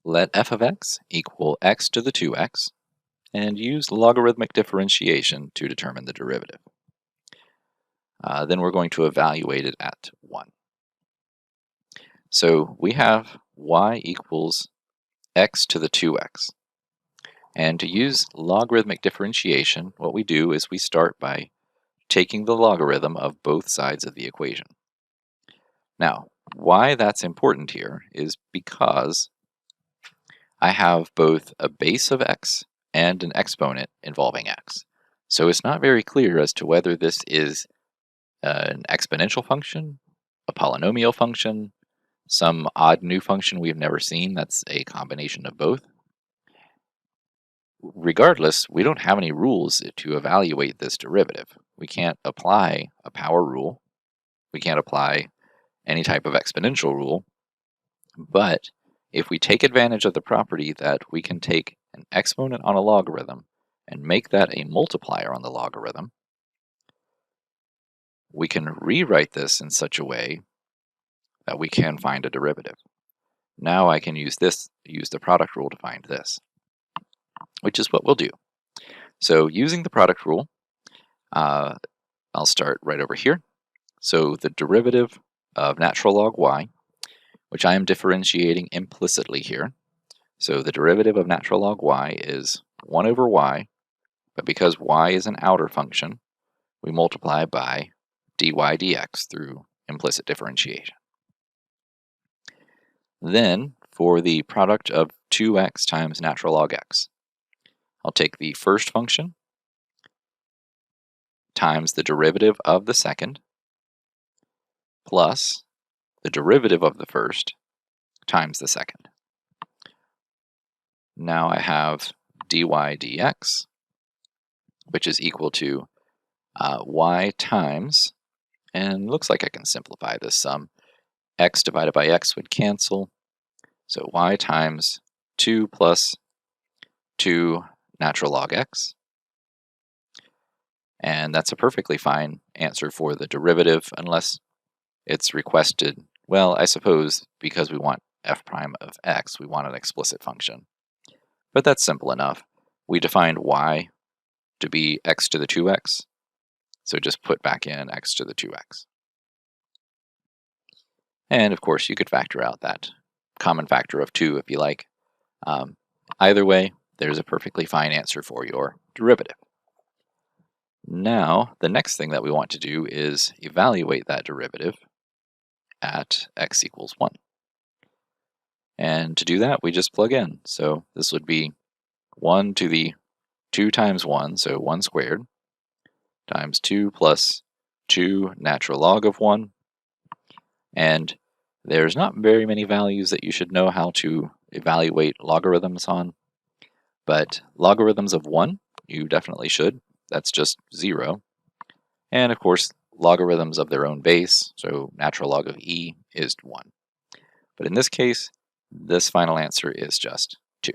Let f of x equal x to the 2x, and use logarithmic differentiation to determine the derivative. Then we're going to evaluate it at 1. So we have y equals x to the 2x. And to use logarithmic differentiation, what we do is we start by taking the logarithm of both sides of the equation. Now, why that's important here is because I have both a base of x and an exponent involving x. So it's not very clear as to whether this is an exponential function, a polynomial function, some odd new function we've never seen that's a combination of both. Regardless, we don't have any rules to evaluate this derivative. We can't apply a power rule. We can't apply any type of exponential rule. But if we take advantage of the property that we can take an exponent on a logarithm and make that a multiplier on the logarithm, we can rewrite this in such a way that we can find a derivative. Now I can use the product rule to find this, which is what we'll do. So using the product rule, I'll start right over here. So the derivative of natural log y, which I am differentiating implicitly here. So the derivative of natural log y is 1 over y, but because y is an outer function, we multiply by dy dx through implicit differentiation. Then, for the product of 2x times natural log x, I'll take the first function times the derivative of the second plus the derivative of the first times the second. Now I have dy dx, which is equal to y times, and looks like I can simplify this sum. X divided by x would cancel, so y times 2 plus 2 natural log x. And that's a perfectly fine answer for the derivative, unless it's requested. Well, I suppose because we want f prime of x, we want an explicit function. But that's simple enough. We defined y to be x to the 2x, so just put back in x to the 2x. And of course, you could factor out that common factor of 2 if you like. Either way, there's a perfectly fine answer for your derivative. Now, the next thing that we want to do is evaluate that derivative at x equals 1. And to do that, we just plug in. So this would be 1 to the 2 times 1, so 1 squared, times 2 plus 2 natural log of 1. And there's not very many values that you should know how to evaluate logarithms on, but logarithms of 1, you definitely should. That's just 0. And of course, logarithms of their own base, so natural log of e is 1. But in this case, this final answer is just 2.